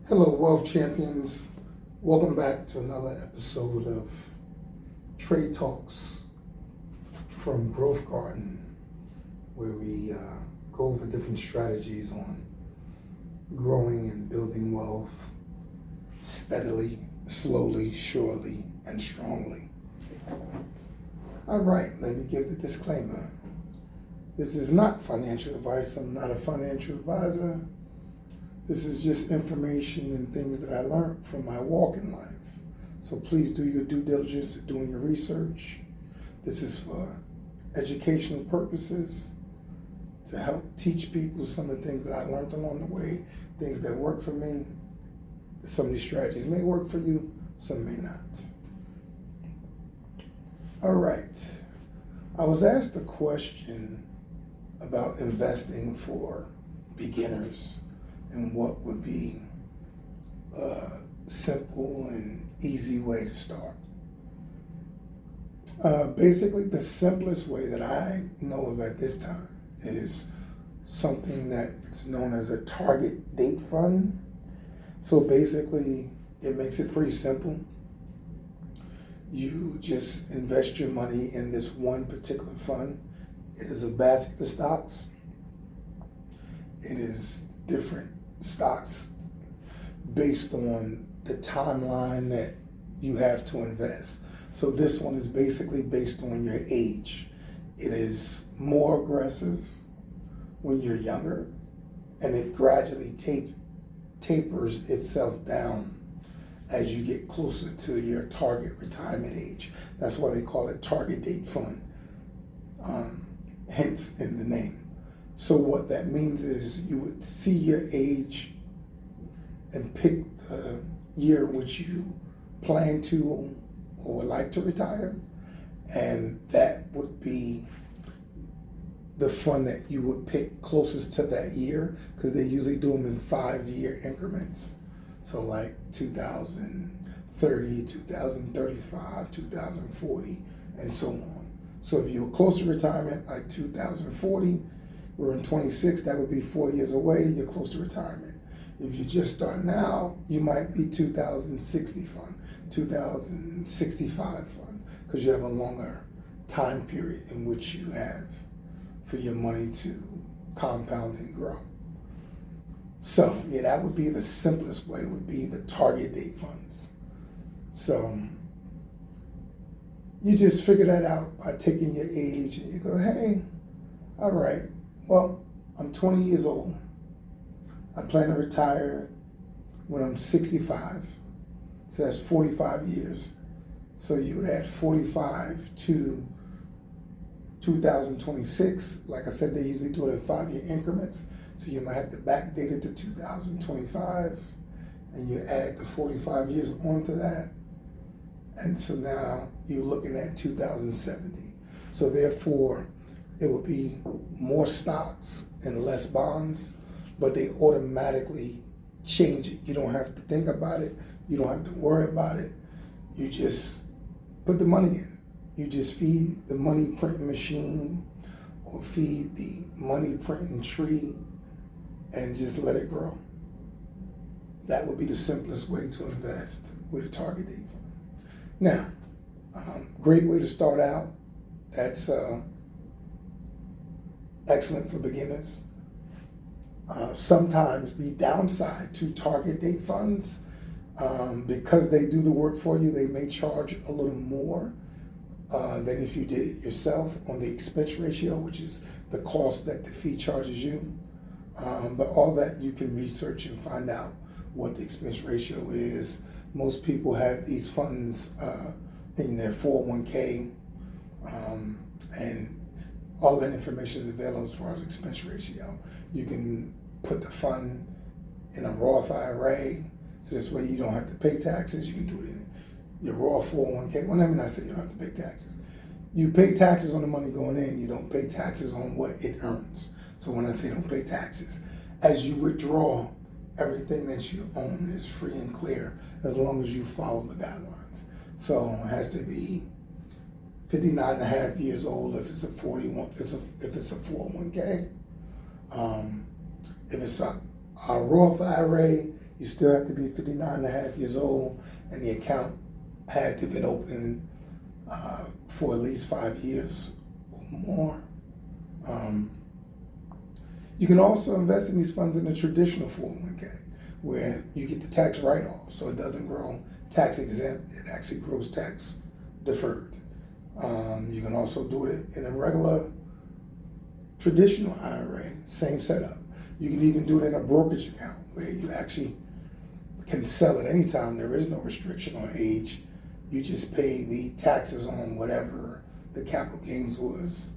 Hello, Wealth Champions. Welcome back to another episode of Trade Talks from Growth Garden, where we go over different strategies on growing and building wealth steadily, slowly, surely, and strongly. All right, let me give the disclaimer. This is not financial advice. I'm not a financial advisor. This is just information and things that I learned from my walk in life. So please do your due diligence in doing your research. This is for educational purposes, to help teach people some of the things that I learned along the way, things that work for me. Some of these strategies may work for you, some may not. All right. I was asked a question about investing for beginners and what would be a simple and easy way to start. Basically, the simplest way that I know of at this time is something that is known as a target date fund. So basically, it makes it pretty simple. You just invest your money in this one particular fund. It is a basket of stocks. It is different stocks based on the timeline that you have to invest. So this one is basically based on your age. It is more aggressive when you're younger, and it gradually tapers itself down as you get closer to your target retirement age. That's why they call it target date fund, hence in the name. So what that means is you would see your age and pick the year in which you plan to or would like to retire, and that would be the fund that you would pick closest to that year, because they usually do them in 5-year increments. So like 2030, 2035, 2040, and so on. So if you're close to retirement, like 2040, we're in 26, that would be 4 years away, you're close to retirement. If you just start now, you might be 2060 fund, 2065 fund, because you have a longer time period in which you have for your money to compound and grow. So yeah, that would be the simplest way, would be the target date funds. So you just figure that out by taking your age, and you go, hey, all right, well, I'm 20 years old. I plan to retire when I'm 65. So that's 45 years. So you would add 45 to 2026. Like I said, they usually do it in 5-year increments. So you might have to backdate it to 2025, and you add the 45 years onto that. And so now you're looking at 2070. So therefore, it will be more stocks and less bonds, but they automatically change it. You don't have to think about it. You don't have to worry about it. You just put the money in. You just feed the money printing machine or feed the money printing tree and just let it grow. That would be the simplest way to invest with a target date fund. Now, great way to start out. That's excellent for beginners. Sometimes the downside to target date funds, because they do the work for you, they may charge a little more than if you did it yourself on the expense ratio, which is the cost that the fee charges you. But all that you can research and find out what the expense ratio is. Most people have these funds in their 401k, and all that information is available as far as expense ratio. You can put the fund in a Roth IRA, so this way you don't have to pay taxes. You can do it in your Roth 401k. Well, let me not say you don't have to pay taxes. You pay taxes on the money going in, you don't pay taxes on what it earns. So when I say don't pay taxes, as you withdraw, everything that you own is free and clear as long as you follow the guidelines. So it has to be 59 and a half years old if it's a 401k. If it's a Roth IRA, You still have to be 59 and a half years old, and the account had to have been open for at least 5 years or more. You can also invest in these funds in a traditional 401k, where you get the tax write-off, so it doesn't grow tax exempt, it actually grows tax deferred. You can also do it in a regular traditional IRA, same setup. You can even do it in a brokerage account where you actually can sell at any time. There is no restriction on age. You just pay the taxes on whatever the capital gains was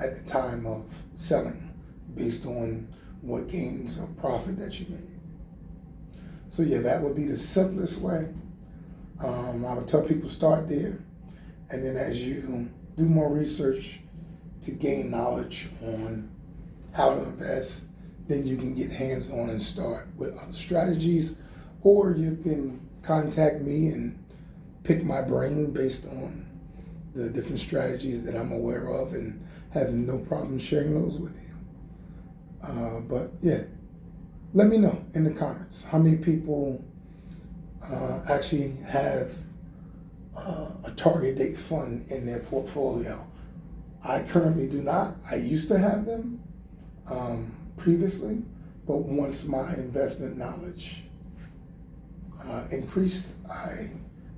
at the time of selling based on what gains or profit that you made. So yeah, that would be the simplest way. I would tell people start there, and then as you do more research to gain knowledge on how to invest, then you can get hands-on and start with other strategies, or you can contact me and pick my brain based on the different strategies that I'm aware of, and have no problem sharing those with you. But yeah, let me know in the comments how many people actually have a target date fund in their portfolio. I currently do not. I used to have them previously, but once my investment knowledge increased, I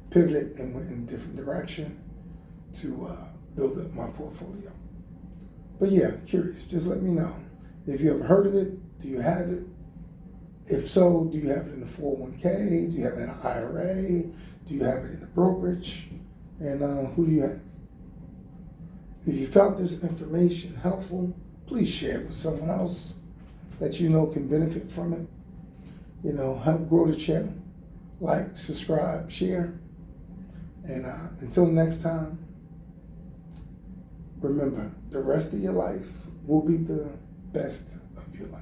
pivoted and went in a different direction to build up my portfolio. But yeah, curious, just let me know. If you ever heard of it, do you have it? If so, do you have it in a 401k? Do you have it in an IRA? Do you have it in a brokerage? And who do you have? If you found this information helpful, please share it with someone else that you know can benefit from it. You know, help grow the channel. Like, subscribe, share. And until next time, remember, the rest of your life will be the best of your life.